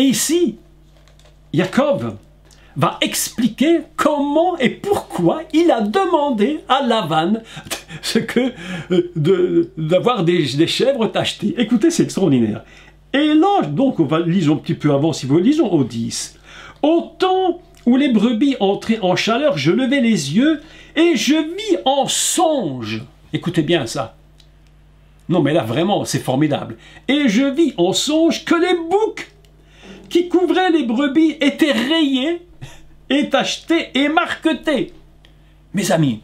ici, Jacob va expliquer comment et pourquoi il a demandé à Laban d'avoir des chèvres tachetées. Écoutez, c'est extraordinaire. Et l'ange, donc, lisons un petit peu avant, si vous lisons au 10. Au temps où les brebis entraient en chaleur, je levai les yeux et je vis en songe. Écoutez bien ça. Non, mais là, vraiment, c'est formidable. Et je vis en songe que les boucs qui couvraient les brebis étaient rayés et tachetés et marquetés. Mes amis,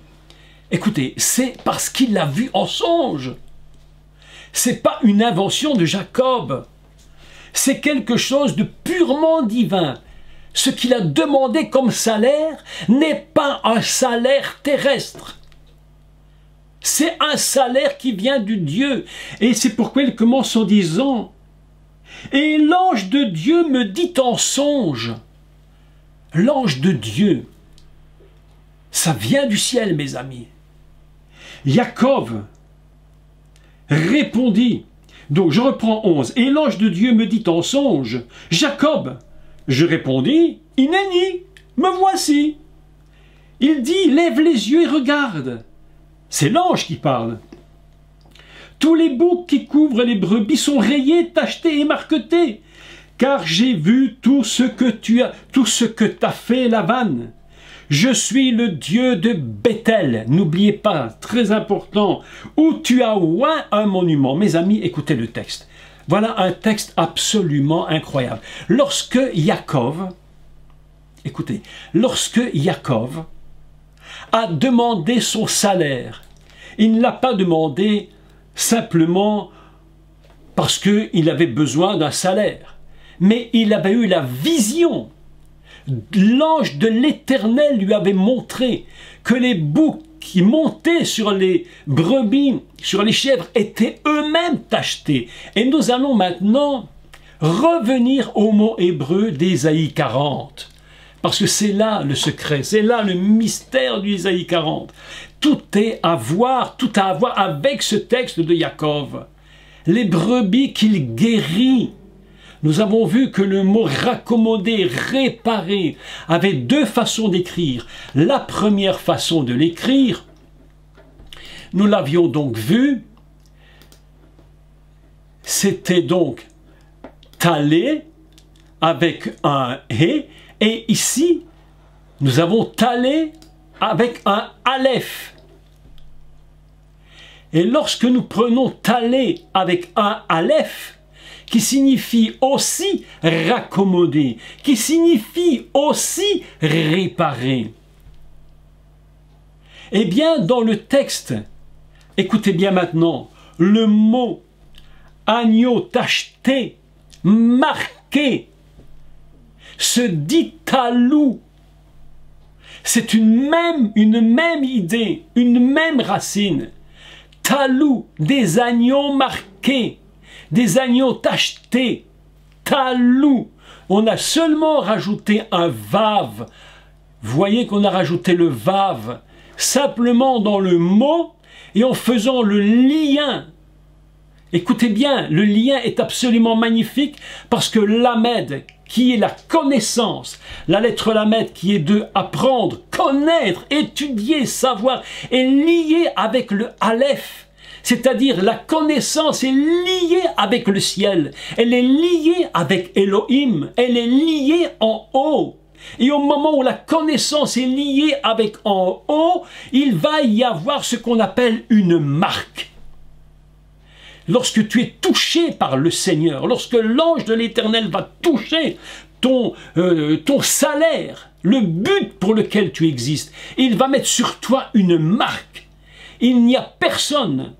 écoutez, c'est parce qu'il l'a vu en songe. C'est pas une invention de Jacob. C'est quelque chose de purement divin. Ce qu'il a demandé comme salaire n'est pas un salaire terrestre. C'est un salaire qui vient du Dieu. Et c'est pourquoi il commence en disant « Et l'ange de Dieu me dit en songe ». L'ange de Dieu, ça vient du ciel, mes amis. Jacob répondit, donc je reprends 11, « Et l'ange de Dieu me dit en songe, Jacob ». Je répondis, « Inéni, me voici ». Il dit, « Lève les yeux et regarde ». C'est l'ange qui parle. Tous les boucs qui couvrent les brebis sont rayés, tachetés et marquetés, car j'ai vu tout ce que t'as fait, Laban. Je suis le Dieu de Bethel. N'oubliez pas, très important, où tu as oint un monument. Mes amis, écoutez le texte. Voilà un texte absolument incroyable. Lorsque Jacob, écoutez, lorsque Jacob a demandé son salaire, il ne l'a pas demandé simplement parce qu'il avait besoin d'un salaire, mais il avait eu la vision. L'ange de l'Éternel lui avait montré que les boucs qui montaient sur les brebis, sur les chèvres, étaient eux-mêmes tachetés. Et nous allons maintenant revenir au mot hébreu d'Ésaïe 40. Parce que c'est là le secret, c'est là le mystère d'Ésaïe 40. Tout a à voir avec ce texte de Jacob. Les brebis qu'il guérit. Nous avons vu que le mot raccommoder, réparer, avait deux façons d'écrire. La première façon de l'écrire, nous l'avions donc vu, c'était donc taler avec un hé, et ici, nous avons taler avec un aleph. Et lorsque nous prenons taler avec un aleph, qui signifie aussi raccommoder, qui signifie aussi réparer. Eh bien, dans le texte, écoutez bien maintenant, le mot agneau tacheté, marqué, se dit talou. C'est une même idée, une même racine. Talou, des agneaux marqués. Des agneaux tachetés, talou. On a seulement rajouté un vav. Vous voyez qu'on a rajouté le vav simplement dans le mot et en faisant le lien. Écoutez bien, le lien est absolument magnifique parce que lamed, qui est la connaissance, la lettre lamed qui est de apprendre, connaître, étudier, savoir, est liée avec le aleph. C'est-à-dire la connaissance est liée avec le ciel, elle est liée avec Elohim, elle est liée en haut. Et au moment où la connaissance est liée avec en haut, il va y avoir ce qu'on appelle une marque. Lorsque tu es touché par le Seigneur, lorsque l'ange de l'Éternel va toucher ton salaire, le but pour lequel tu existes, il va mettre sur toi une marque. Il n'y a personne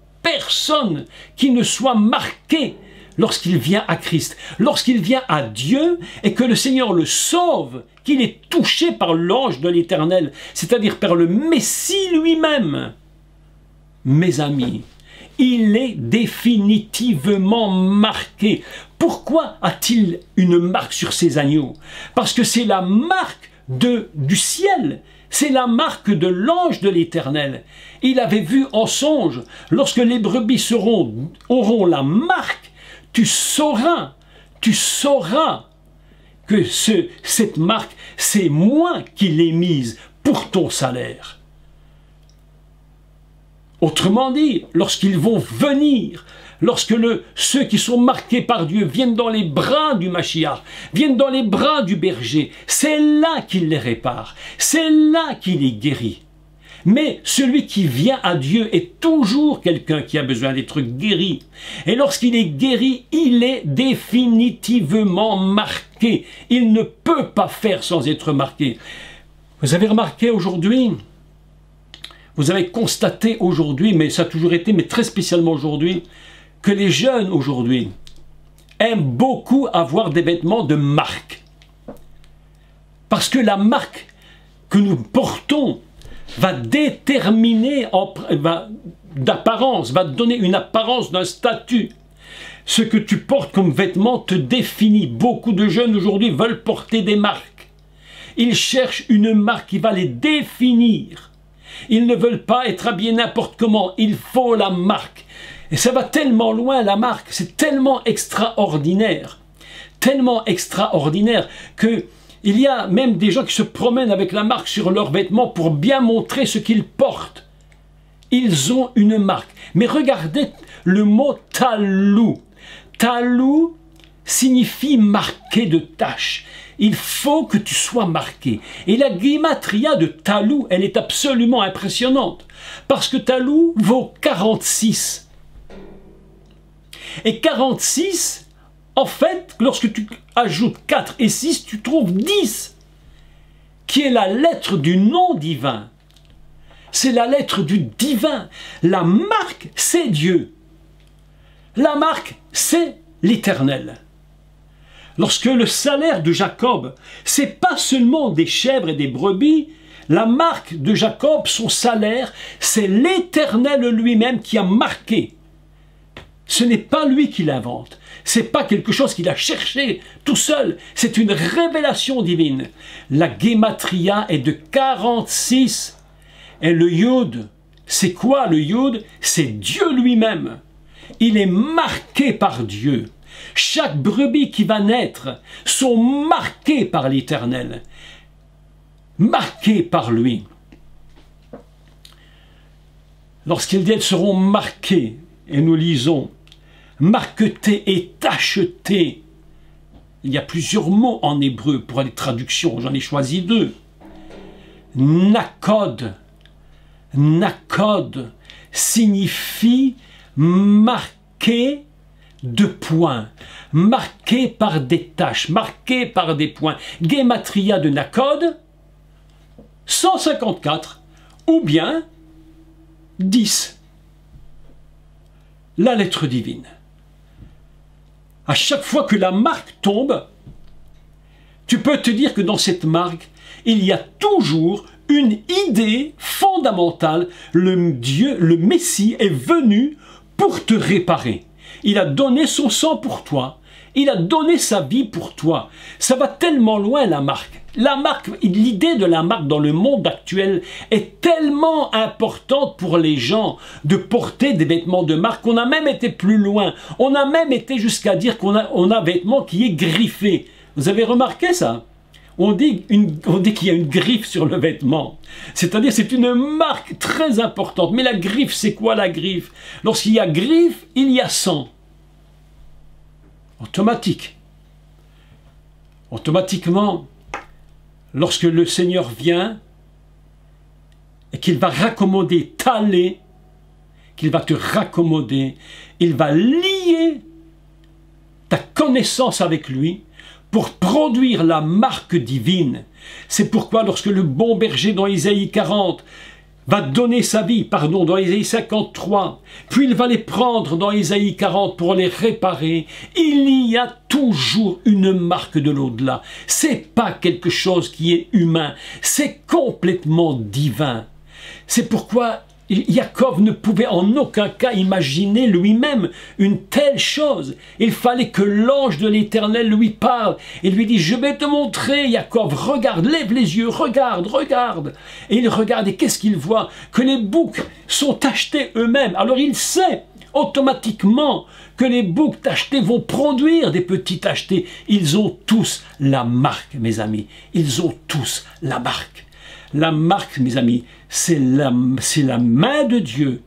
qui ne soit marqué lorsqu'il vient à Christ, lorsqu'il vient à Dieu et que le Seigneur le sauve, qu'il est touché par l'ange de l'Éternel, c'est-à-dire par le Messie lui-même. Mes amis, il est définitivement marqué. Pourquoi a-t-il une marque sur ses agneaux? Parce que c'est la marque du ciel. C'est la marque de l'ange de l'Éternel. Il avait vu en songe, lorsque les brebis auront la marque, tu sauras que cette marque, c'est moi qui l'ai mise pour ton salaire. Autrement dit, lorsqu'ils vont venir, lorsque ceux qui sont marqués par Dieu viennent dans les bras du Mashiach, viennent dans les bras du berger, c'est là qu'il les répare, c'est là qu'il les guérit. Mais celui qui vient à Dieu est toujours quelqu'un qui a besoin d'être guéri. Et lorsqu'il est guéri, il est définitivement marqué. Il ne peut pas faire sans être marqué. Vous avez remarqué aujourd'hui, vous avez constaté aujourd'hui, mais ça a toujours été, mais très spécialement aujourd'hui, que les jeunes aujourd'hui aiment beaucoup avoir des vêtements de marque. Parce que la marque que nous portons va déterminer d'apparence, va donner une apparence d'un statut. Ce que tu portes comme vêtement te définit. Beaucoup de jeunes aujourd'hui veulent porter des marques. Ils cherchent une marque qui va les définir. Ils ne veulent pas être habillés n'importe comment. Il faut la marque. Et ça va tellement loin, la marque. C'est tellement extraordinaire que il y a même des gens qui se promènent avec la marque sur leurs vêtements pour bien montrer ce qu'ils portent. Ils ont une marque. Mais regardez le mot talou. Talou signifie marqué de taches. Il faut que tu sois marqué. Et la gematria de talou, elle est absolument impressionnante. Parce que talou vaut 46. Et 46... en fait, lorsque tu ajoutes 4 et 6, tu trouves 10, qui est la lettre du nom divin. C'est la lettre du divin. La marque, c'est Dieu. La marque, c'est l'Éternel. Lorsque le salaire de Jacob, c'est pas seulement des chèvres et des brebis, la marque de Jacob, son salaire, c'est l'Éternel lui-même qui a marqué. Ce n'est pas lui qui l'invente. C'est pas quelque chose qu'il a cherché tout seul. C'est une révélation divine. La gematria est de 46. Et le yud, c'est quoi le yud? C'est Dieu lui-même. Il est marqué par Dieu. Chaque brebis qui va naître sont marquées par l'Éternel. Marquées par lui. Lorsqu'il dit elles seront marquées, et nous lisons marqueté et tacheté. Il y a plusieurs mots en hébreu pour les traductions, j'en ai choisi 2. Nakod. Nakod signifie marqué de points, marqué par des taches, marqué par des points. Gematria de Nakod, 154 ou bien 10. La lettre divine. À chaque fois que la marque tombe, tu peux te dire que dans cette marque, il y a toujours une idée fondamentale. Le Dieu, le Messie est venu pour te réparer. Il a donné son sang pour toi. Il a donné sa vie pour toi. Ça va tellement loin, la marque. La marque, l'idée de la marque dans le monde actuel est tellement importante pour les gens de porter des vêtements de marque qu'on a même été plus loin. On a même été jusqu'à dire qu'on a un vêtement qui est griffé. Vous avez remarqué ça? On dit qu'il y a une griffe sur le vêtement. C'est-à-dire c'est une marque très importante. Mais la griffe, c'est quoi la griffe? Lorsqu'il y a griffe, il y a sang. Automatique. Automatiquement, lorsque le Seigneur vient et qu'il va raccommoder ta lait, qu'il va te raccommoder, il va lier ta connaissance avec lui pour produire la marque divine. C'est pourquoi lorsque le bon berger dans Isaïe 40 va donner sa vie, dans Isaïe 53, puis il va les prendre dans Isaïe 40 pour les réparer, il y a toujours une marque de l'au-delà. C'est pas quelque chose qui est humain, c'est complètement divin. C'est pourquoi Jacob ne pouvait en aucun cas imaginer lui-même une telle chose. Il fallait que l'ange de l'Éternel lui parle et lui dit « Je vais te montrer, Jacob, regarde, lève les yeux, regarde, regarde ». Et il regarde et qu'est-ce qu'il voit? Que les boucs sont tachetés eux-mêmes. Alors il sait, automatiquement que les boucs tachetés vont produire des petits tachetés. Ils ont tous la marque, mes amis. Ils ont tous la marque. La marque, mes amis, c'est la main de Dieu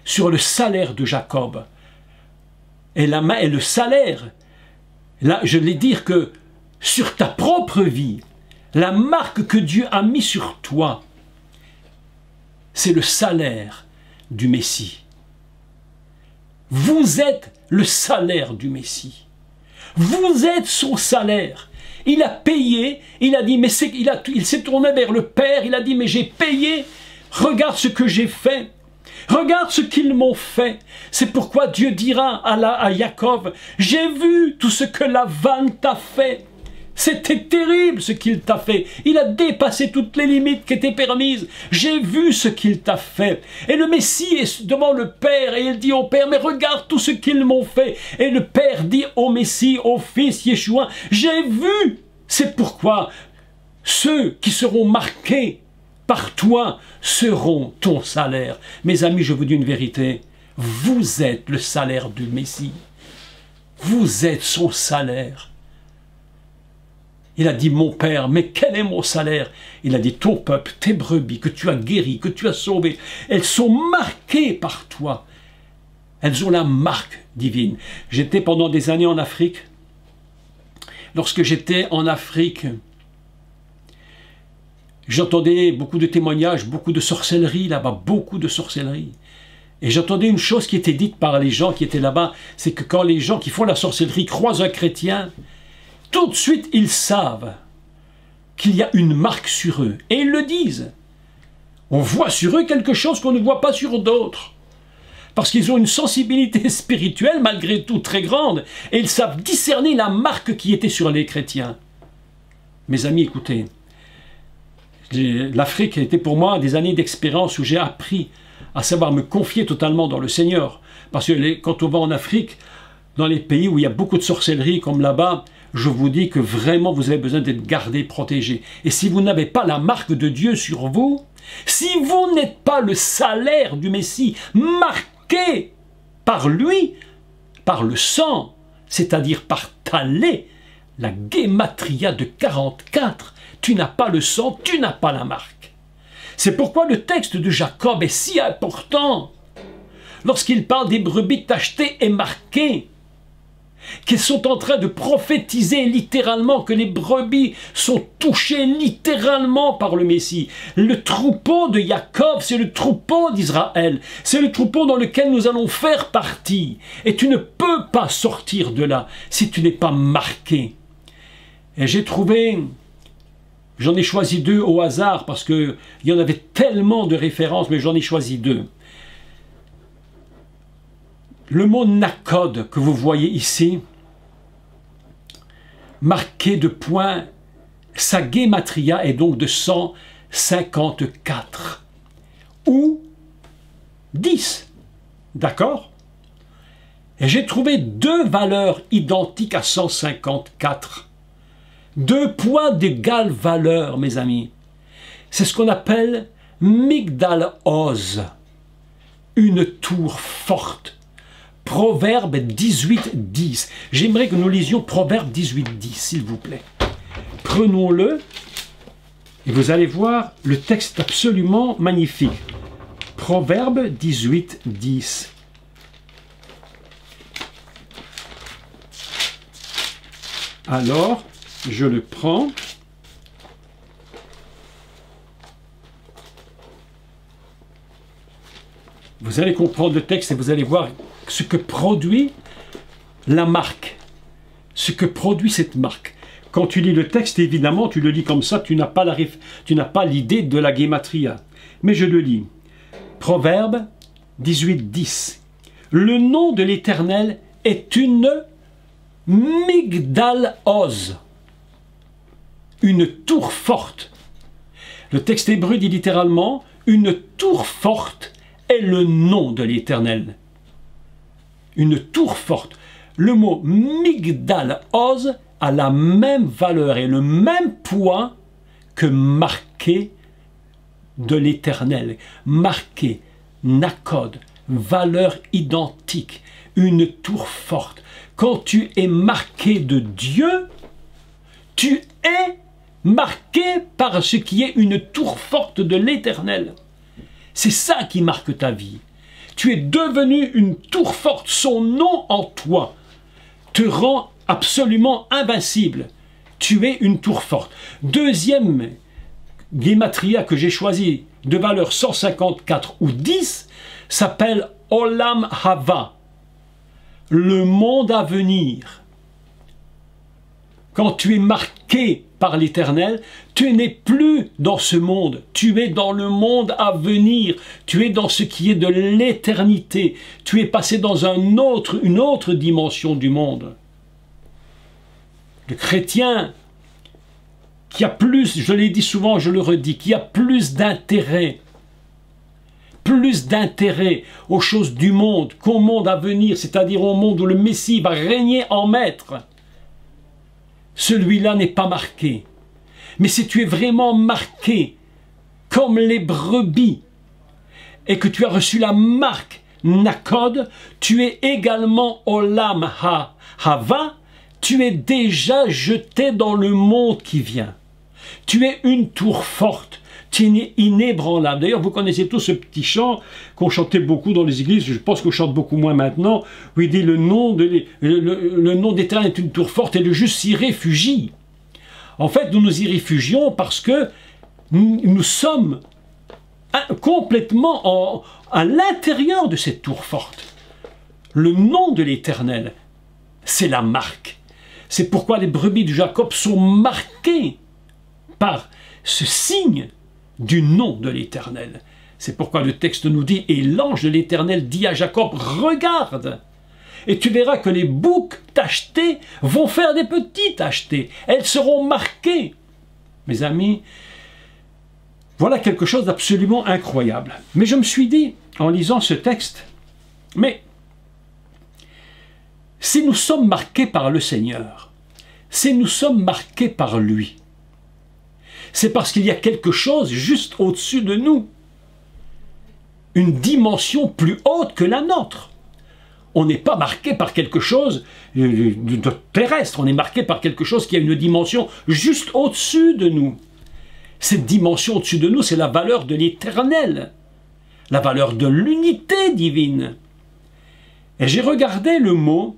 sur le salaire de Jacob. Et la main et le salaire, là, je vais dire que sur ta propre vie, la marque que Dieu a mis sur toi, c'est le salaire du Messie. Vous êtes le salaire du Messie. Vous êtes son salaire. Il a payé, il a dit, mais il s'est tourné vers le Père, il a dit, mais j'ai payé, regarde ce que j'ai fait. Regarde ce qu'ils m'ont fait. C'est pourquoi Dieu dira à Jacob, j'ai vu tout ce que Lavan t'a fait. C'était terrible ce qu'il t'a fait. Il a dépassé toutes les limites qui étaient permises. J'ai vu ce qu'il t'a fait. Et le Messie est devant le Père et il dit au Père, mais regarde tout ce qu'ils m'ont fait. Et le Père dit au Messie, au Fils Yeshua, j'ai vu. C'est pourquoi ceux qui seront marqués par toi seront ton salaire. Mes amis, je vous dis une vérité. Vous êtes le salaire du Messie. Vous êtes son salaire. Il a dit, mon Père, mais quel est mon salaire? Il a dit, ton peuple, tes brebis, que tu as guéri, que tu as sauvé, elles sont marquées par toi. Elles ont la marque divine. J'étais pendant des années en Afrique. Lorsque j'étais en Afrique, j'entendais beaucoup de témoignages, beaucoup de sorcellerie là-bas, beaucoup de sorcellerie. Et j'entendais une chose qui était dite par les gens qui étaient là-bas, c'est que quand les gens qui font la sorcellerie croisent un chrétien, tout de suite, ils savent qu'il y a une marque sur eux. Et ils le disent. On voit sur eux quelque chose qu'on ne voit pas sur d'autres. Parce qu'ils ont une sensibilité spirituelle, malgré tout, très grande. Et ils savent discerner la marque qui était sur les chrétiens. Mes amis, écoutez. L'Afrique a été pour moi des années d'expérience où j'ai appris à savoir me confier totalement dans le Seigneur. Parce que quand on va en Afrique, dans les pays où il y a beaucoup de sorcellerie, comme là-bas, je vous dis que vraiment vous avez besoin d'être gardé, protégé. Et si vous n'avez pas la marque de Dieu sur vous, si vous n'êtes pas le salaire du Messie marqué par lui, par le sang, c'est-à-dire par Talé, la guématria de 44, tu n'as pas le sang, tu n'as pas la marque. C'est pourquoi le texte de Jacob est si important. Lorsqu'il parle des brebis tachetées et marquées, qu'ils sont en train de prophétiser littéralement, que les brebis sont touchées littéralement par le Messie. Le troupeau de Jacob, c'est le troupeau d'Israël. C'est le troupeau dans lequel nous allons faire partie. Et tu ne peux pas sortir de là si tu n'es pas marqué. Et j'ai trouvé, j'en ai choisi deux au hasard parce qu'il y en avait tellement de références, mais j'en ai choisi deux. Le mot Nakod que vous voyez ici, marqué de points, sa guématria est donc de 154 ou 10. D'accord? Et j'ai trouvé deux valeurs identiques à 154. Deux points d'égale valeur, mes amis. C'est ce qu'on appelle Migdal Oz, une tour forte. Proverbe 18, 10. J'aimerais que nous lisions Proverbe 18, 10, s'il vous plaît. Prenons-le et vous allez voir, le texte est absolument magnifique. Proverbe 18, 10. Alors, je le prends. Vous allez comprendre le texte et vous allez voir ce que produit la marque. Ce que produit cette marque. Quand tu lis le texte, évidemment, tu le lis comme ça, tu n'as pas l'idée de la guématria. Mais je le lis. Proverbe 18, 10. Le nom de l'Éternel est une Migdal Oz. Une tour forte. Le texte hébreu dit littéralement, une tour forte est le nom de l'Éternel. Une tour forte. Le mot Migdal Oz a la même valeur et le même poids que marqué de l'Éternel. Marqué, Nakod, valeur identique, une tour forte. Quand tu es marqué de Dieu, tu es marqué par ce qui est une tour forte de l'Éternel. C'est ça qui marque ta vie. Tu es devenu une tour forte. Son nom en toi te rend absolument invincible. Tu es une tour forte. Deuxième gématria que j'ai choisi de valeur 154 ou 10 s'appelle Olam Hava, le monde à venir. Quand tu es marqué par l'Éternel, tu n'es plus dans ce monde, tu es dans le monde à venir, tu es dans ce qui est de l'éternité, tu es passé dans une autre dimension du monde. Le chrétien qui a plus, je l'ai dit souvent, je le redis, qui a plus d'intérêt aux choses du monde qu'au monde à venir, c'est-à-dire au monde où le Messie va régner en maître, celui-là n'est pas marqué. Mais si tu es vraiment marqué comme les brebis et que tu as reçu la marque Nakod, tu es également Olam Hava, tu es déjà jeté dans le monde qui vient. Tu es une tour forte, tu es inébranlable. D'ailleurs, vous connaissez tous ce petit chant qu'on chantait beaucoup dans les églises, je pense qu'on chante beaucoup moins maintenant, où il dit le nom d'Éternel est une tour forte et le juste s'y réfugie. En fait, nous nous y réfugions parce que nous sommes complètement à l'intérieur de cette tour forte. Le nom de l'Éternel, c'est la marque. C'est pourquoi les brebis de Jacob sont marquées par ce signe du nom de l'Éternel. C'est pourquoi le texte nous dit, et l'ange de l'Éternel dit à Jacob, regarde, et tu verras que les boucs tachetés vont faire des petits tachetés. Elles seront marquées. Mes amis, voilà quelque chose d'absolument incroyable. Mais je me suis dit, en lisant ce texte, mais si nous sommes marqués par le Seigneur, si nous sommes marqués par lui, c'est parce qu'il y a quelque chose juste au-dessus de nous, une dimension plus haute que la nôtre. On n'est pas marqué par quelque chose de terrestre, on est marqué par quelque chose qui a une dimension juste au-dessus de nous. Cette dimension au-dessus de nous, c'est la valeur de l'Éternel, la valeur de l'unité divine. Et j'ai regardé le mot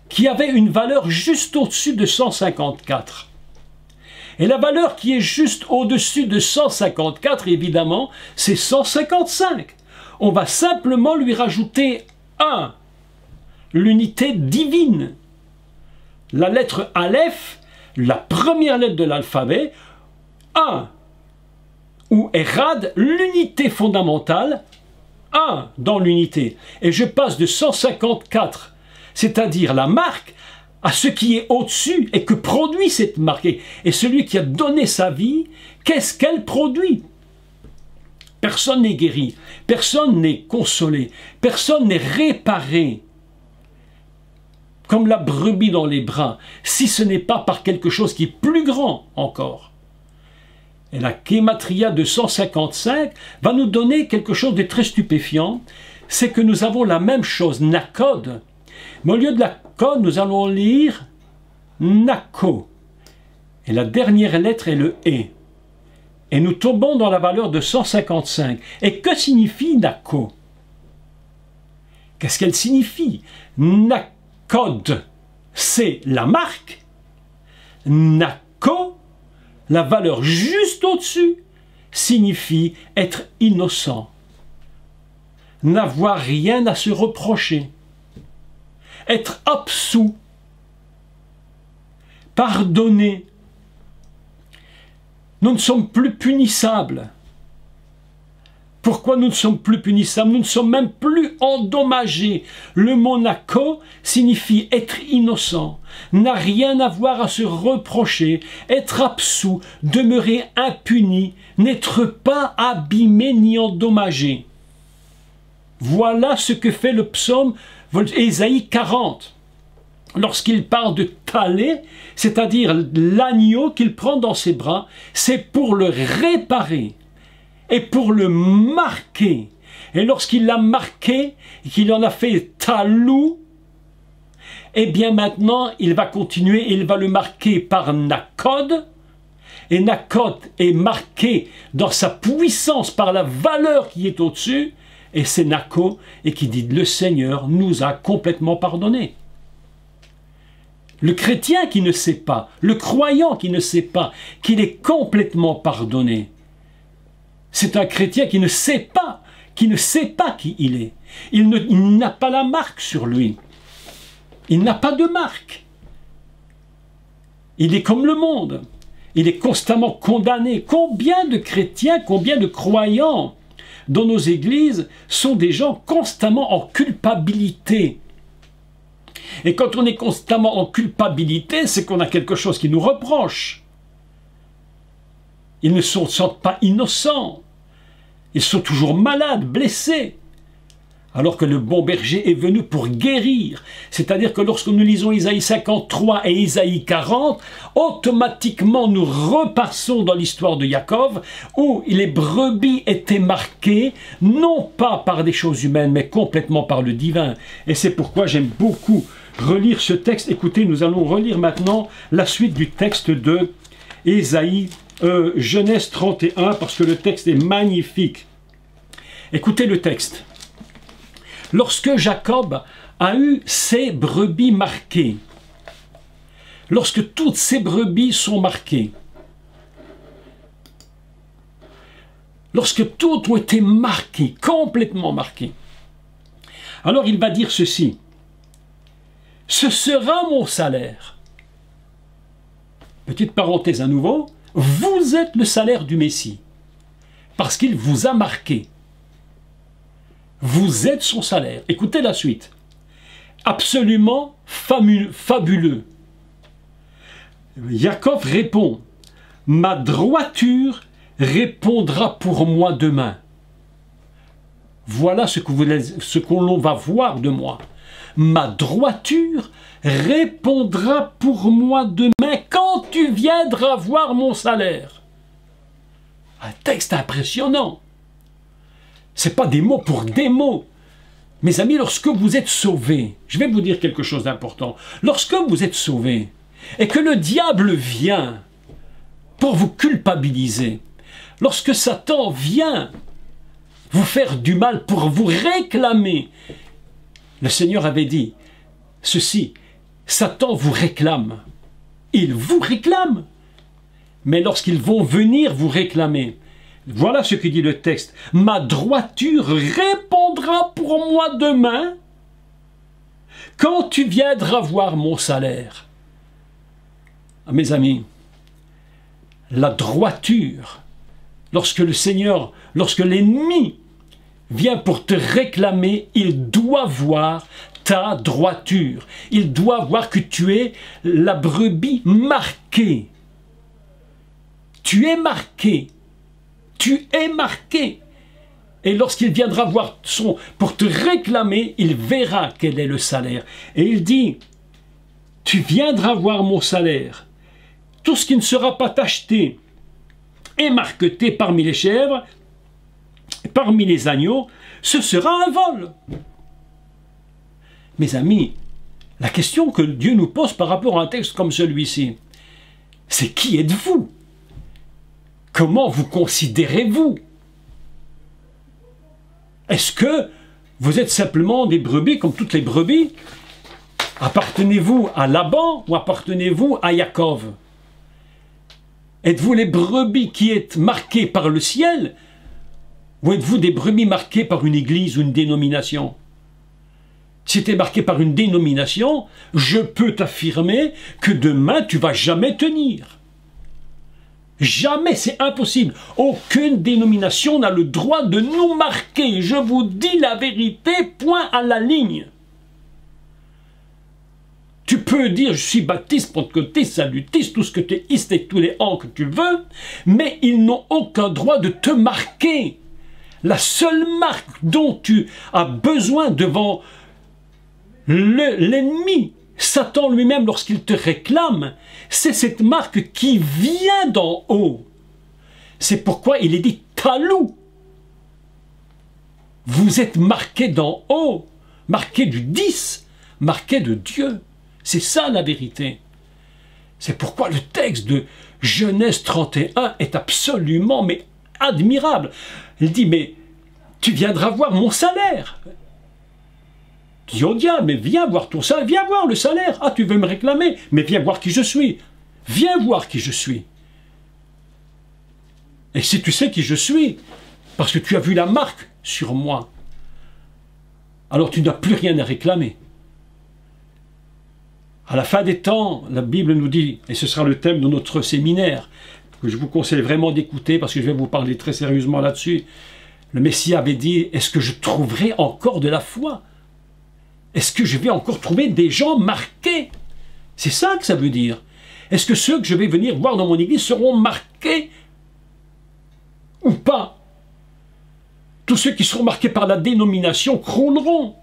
qui avait une valeur juste au-dessus de 154. Et la valeur qui est juste au-dessus de 154, évidemment, c'est 155. On va simplement lui rajouter 1, l'unité divine. La lettre Aleph, la première lettre de l'alphabet, 1, ou Erad, l'unité fondamentale, 1 dans l'unité. Et je passe de 154, c'est-à-dire la marque, à ce qui est au-dessus et que produit cette marque. Et celui qui a donné sa vie, qu'est-ce qu'elle produit? Personne n'est guéri, personne n'est consolé, personne n'est réparé comme la brebis dans les bras, si ce n'est pas par quelque chose qui est plus grand encore. Et la Gématria de 155 va nous donner quelque chose de très stupéfiant, c'est que nous avons la même chose, Nakod, mais au lieu de la code, nous allons lire Nako. Et la dernière lettre est le E. Et nous tombons dans la valeur de 155. Et que signifie Nako? Qu'est-ce qu'elle signifie? Nakod, c'est la marque. Nako, la valeur juste au-dessus, signifie être innocent. N'avoir rien à se reprocher. Être absous, pardonné. Nous ne sommes plus punissables. Pourquoi nous ne sommes plus punissables? Nous ne sommes même plus endommagés. Le mot Nako signifie être innocent, n'a rien à voir à se reprocher, être absous, demeurer impuni, n'être pas abîmé ni endommagé. Voilà ce que fait le psaume Ésaïe 40, lorsqu'il parle de Talé, c'est-à-dire l'agneau qu'il prend dans ses bras, c'est pour le réparer et pour le marquer Et lorsqu'il l'a marqué, et qu'il en a fait talou, eh bien maintenant, il va continuer, il va le marquer par Nakod. Et Nakod est marqué dans sa puissance par la valeur qui est au-dessus. Et c'est Nako, et qui dit, le Seigneur nous a complètement pardonné. Le chrétien qui ne sait pas, le croyant qui ne sait pas qu'il est complètement pardonné, c'est un chrétien qui ne sait pas qui il est. Il n'a pas la marque sur lui. Il n'a pas de marque. Il est comme le monde. Il est constamment condamné. Combien de chrétiens, combien de croyants dans nos églises sont des gens constamment en culpabilité? Et quand on est constamment en culpabilité, c'est qu'on a quelque chose qui nous reproche. Ils ne se sentent pas innocents. Ils sont toujours malades, blessés. Alors que le bon berger est venu pour guérir. C'est-à-dire que lorsque nous lisons Isaïe 53 et Isaïe 40, automatiquement nous repassons dans l'histoire de Jacob, où les brebis étaient marquées, non pas par des choses humaines, mais complètement par le divin. Et c'est pourquoi j'aime beaucoup relire ce texte. Écoutez, nous allons relire maintenant la suite du texte de Isaïe, Genèse 31, parce que le texte est magnifique. Écoutez le texte. Lorsque Jacob a eu ses brebis marquées, lorsque toutes ces brebis sont marquées, lorsque toutes ont été marquées, complètement marquées, alors il va dire ceci: ce sera mon salaire. Petite parenthèse à nouveau, vous êtes le salaire du Messie, parce qu'il vous a marqué. Vous êtes son salaire. Écoutez la suite. Absolument fabuleux. Jacob répond, ma droiture répondra pour moi demain. Voilà ce qu'on va voir de moi. Ma droiture répondra pour moi demain quand tu viendras voir mon salaire. Un texte impressionnant. Ce n'est pas des mots pour des mots. Mes amis, lorsque vous êtes sauvés, je vais vous dire quelque chose d'important. Lorsque vous êtes sauvés et que le diable vient pour vous culpabiliser, lorsque Satan vient vous faire du mal pour vous réclamer, le Seigneur avait dit ceci, Satan vous réclame. Il vous réclame. Mais lorsqu'ils vont venir vous réclamer, voilà ce que dit le texte. Ma droiture répondra pour moi demain quand tu viendras voir mon salaire. Ah, mes amis, la droiture, lorsque le Seigneur, lorsque l'ennemi vient pour te réclamer, il doit voir ta droiture. Il doit voir que tu es la brebis marquée. Tu es marqué. Tu es marqué. Et lorsqu'il viendra voir pour te réclamer, il verra quel est le salaire. Et il dit, tu viendras voir mon salaire. Tout ce qui ne sera pas tacheté et marqueté parmi les chèvres, parmi les agneaux, ce sera un vol. Mes amis, la question que Dieu nous pose par rapport à un texte comme celui-ci, c'est qui êtes-vous? Comment vous considérez-vous? Est-ce que vous êtes simplement des brebis comme toutes les brebis? Appartenez-vous à Laban ou appartenez-vous à Jacob? Êtes-vous les brebis qui êtes marquées par le ciel? Ou êtes-vous des brebis marquées par une église ou une dénomination? Si tu es marqué par une dénomination, je peux t'affirmer que demain tu ne vas jamais tenir. Jamais, c'est impossible. Aucune dénomination n'a le droit de nous marquer. Je vous dis la vérité, point à la ligne. Tu peux dire, je suis baptiste, pentecôtiste, salutiste, tout ce que tu es, et tous les ans que tu veux, mais ils n'ont aucun droit de te marquer. La seule marque dont tu as besoin devant l'ennemi, Satan lui-même, lorsqu'il te réclame, c'est cette marque qui vient d'en haut. C'est pourquoi il est dit talou. Vous êtes marqué d'en haut, marqué du 10, marqué de Dieu. C'est ça la vérité. C'est pourquoi le texte de Genèse 31 est absolument mais admirable. Il dit, mais tu viendras voir mon salaire. Tu dis, oh diable, mais viens voir ton salaire, viens voir le salaire. Ah, tu veux me réclamer, mais viens voir qui je suis. Viens voir qui je suis. Et si tu sais qui je suis, parce que tu as vu la marque sur moi, alors tu n'as plus rien à réclamer. À la fin des temps, la Bible nous dit, et ce sera le thème de notre séminaire, que je vous conseille vraiment d'écouter, parce que je vais vous parler très sérieusement là-dessus. Le Messie avait dit, est-ce que je trouverai encore de la foi? Est-ce que je vais encore trouver des gens marqués? C'est ça que ça veut dire. Est-ce que ceux que je vais venir voir dans mon église seront marqués ou pas? Tous ceux qui seront marqués par la dénomination crouleront.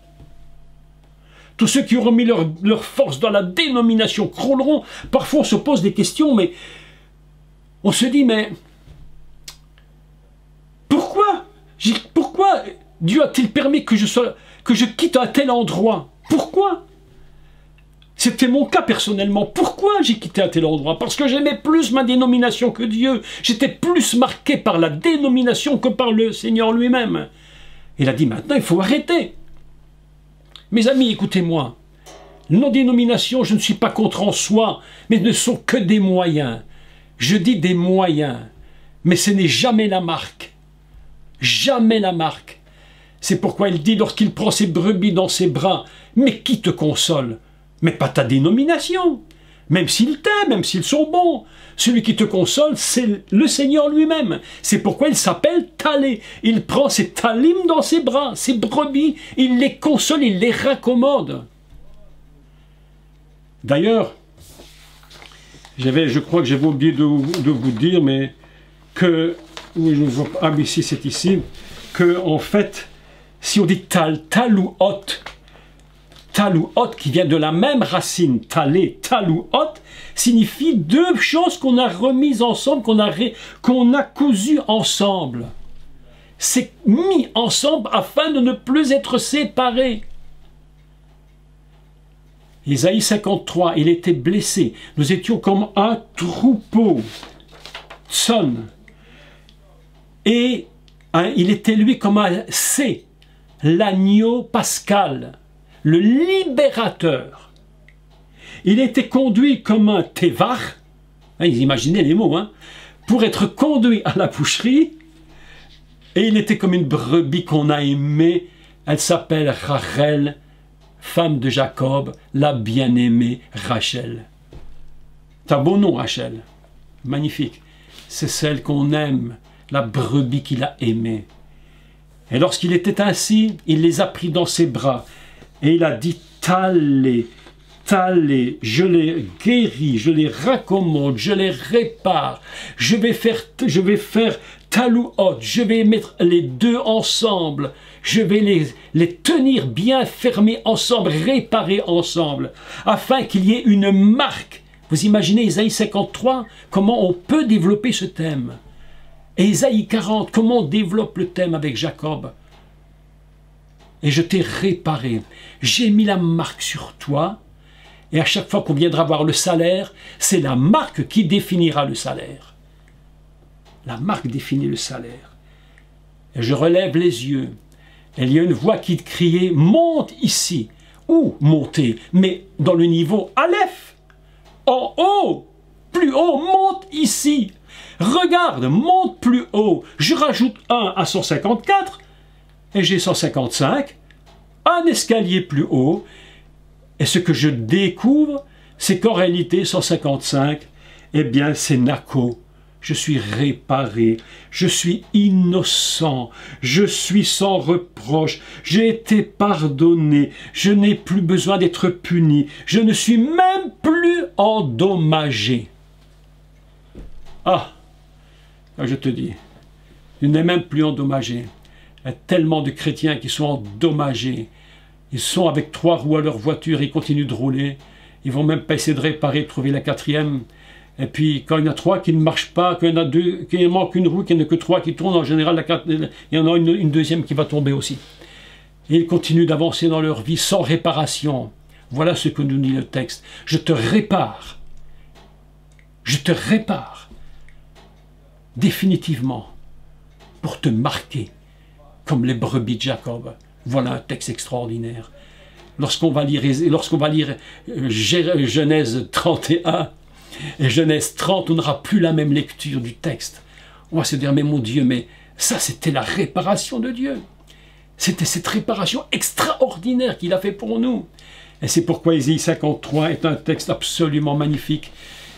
Tous ceux qui auront mis leur force dans la dénomination crouleront. Parfois on se pose des questions, mais on se dit, mais pourquoi Dieu a-t-il permis que je quitte un tel endroit? Pourquoi? C'était mon cas personnellement. Pourquoi j'ai quitté un tel endroit? Parce que j'aimais plus ma dénomination que Dieu. J'étais plus marqué par la dénomination que par le Seigneur lui-même. Il a dit, maintenant il faut arrêter. Mes amis, écoutez-moi. Nos dénominations, je ne suis pas contre en soi, mais ne sont que des moyens. Je dis des moyens, mais ce n'est jamais la marque. Jamais la marque. C'est pourquoi il dit, lorsqu'il prend ses brebis dans ses bras, mais qui te console? Mais pas ta dénomination. Même s'ils t'aiment, même s'ils sont bons. Celui qui te console, c'est le Seigneur lui-même. C'est pourquoi il s'appelle Talé. Il prend ses talim dans ses bras, ses brebis, il les console, il les raccommode. D'ailleurs, je crois que j'avais oublié de vous dire, mais que, ici c'est ici, que en fait, si on dit talouot, talouot qui vient de la même racine, talé, talouot, signifie deux choses qu'on a remises ensemble, qu'on a cousues ensemble. C'est mis ensemble afin de ne plus être séparés. Isaïe 53, il était blessé. Nous étions comme un troupeau. Son. Et il était lui comme un C, l'agneau pascal, le libérateur. Il était conduit comme un tévar, ils imaginaient les mots, pour être conduit à la boucherie, et il était comme une brebis qu'on a aimée. Elle s'appelle Rachel, femme de Jacob, la bien-aimée Rachel. C'est un beau nom, Rachel, magnifique. C'est celle qu'on aime, la brebis qu'il a aimée. Et lorsqu'il était ainsi, il les a pris dans ses bras, et il a dit, Talé, Talé, je les guéris, je les raccommode, je les répare, je vais faire talouot, je vais mettre les deux ensemble, je vais les tenir bien fermés ensemble, réparer ensemble, afin qu'il y ait une marque. Vous imaginez Isaïe 53, comment on peut développer ce thème? Et Isaïe 40, comment on développe le thème avec Jacob? Et je t'ai réparé, j'ai mis la marque sur toi, et à chaque fois qu'on viendra voir le salaire, c'est la marque qui définira le salaire. La marque définit le salaire. Et je relève les yeux, et il y a une voix qui criait, monte ici, ou monter, mais dans le niveau Aleph, en haut, plus haut, monte ici. Regarde, monte plus haut, je rajoute 1 à 154, et j'ai 155, un escalier plus haut, et ce que je découvre, c'est qu'en réalité, 155, eh bien, c'est Nako. Je suis réparé, je suis innocent, je suis sans reproche, j'ai été pardonné, je n'ai plus besoin d'être puni, je ne suis même plus endommagé. Ah, je te dis, je n'ai même plus endommagé. Il y a tellement de chrétiens qui sont endommagés. Ils sont avec 3 roues à leur voiture, ils continuent de rouler. Ils vont même pas essayer de réparer, de trouver la 4e. Et puis, quand il y en a 3 qui ne marchent pas, qu'il y en a 2, qu'il manque une roue, qu'il n'y en a que 3 qui tournent, en général, il y en a une deuxième qui va tomber aussi. Et ils continuent d'avancer dans leur vie sans réparation. Voilà ce que nous dit le texte. Je te répare. Je te répare. Définitivement. Pour te marquer. Comme les brebis de Jacob. Voilà un texte extraordinaire. Lorsqu'on va lire Genèse 31 et Genèse 30, on n'aura plus la même lecture du texte. On va se dire, mais mon Dieu, mais ça c'était la réparation de Dieu. C'était cette réparation extraordinaire qu'il a fait pour nous. Et c'est pourquoi Ésaïe 53 est un texte absolument magnifique.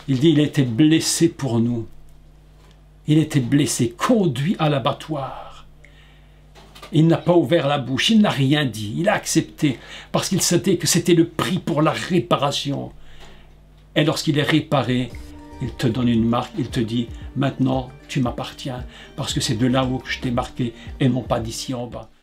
Il dit, il a été blessé pour nous. Il a été blessé, conduit à l'abattoir. Il n'a pas ouvert la bouche, il n'a rien dit, il a accepté, parce qu'il savait que c'était le prix pour la réparation. Et lorsqu'il est réparé, il te donne une marque, il te dit, maintenant tu m'appartiens, parce que c'est de là-haut que je t'ai marqué, et non pas d'ici en bas.